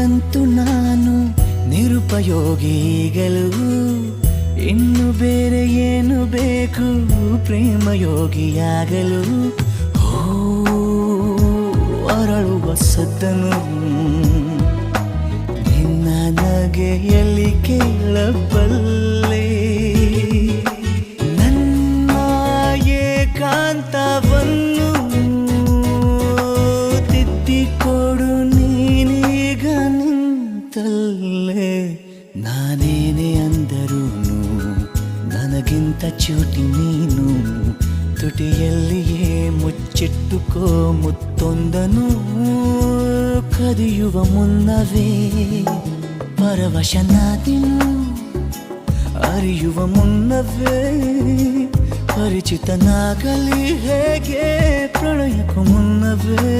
ನಿನಗಂತೂ ನಾನು ನಿರುಪಯೋಗಿಗಳು, ಇನ್ನು ಬೇರೆ ಏನು ಬೇಕು ಪ್ರೇಮಯೋಗಿಯಾಗಲು. ಅರಳುವ ಸದ್ದನು ನಿನ್ನ ನಗೆಯಲ್ಲಿ ಕೇಳಬಲ್ಲೆ, ನನ್ನ ಏಕಾಂತವನ್ನು ತಿದ್ದಿಕೊಡು ನೀನೀಗ ನಿಂತಲ್ಲೇ. ನಾನೇನೇ ಅಂದರೂನು ನನಗಿಂತ ಚೂಟಿ ನೀನು, ತುಟಿಯಲ್ಲಿಯೇ ಮುಚ್ಚಿಟ್ಟುಕೋ ಮುತ್ತೊಂದನು. ಕದಿಯುವ ಮುನ್ನವೇ ಪರವಶನಾದಿನು, ಅರಿಯುವ ಮುನ್ನವೇ ಪರಿಚಿತನಾಗಲಿ ಹೇಗೆ ಪ್ರಣಯಕ್ಕೂ ಮುನ್ನವೇ.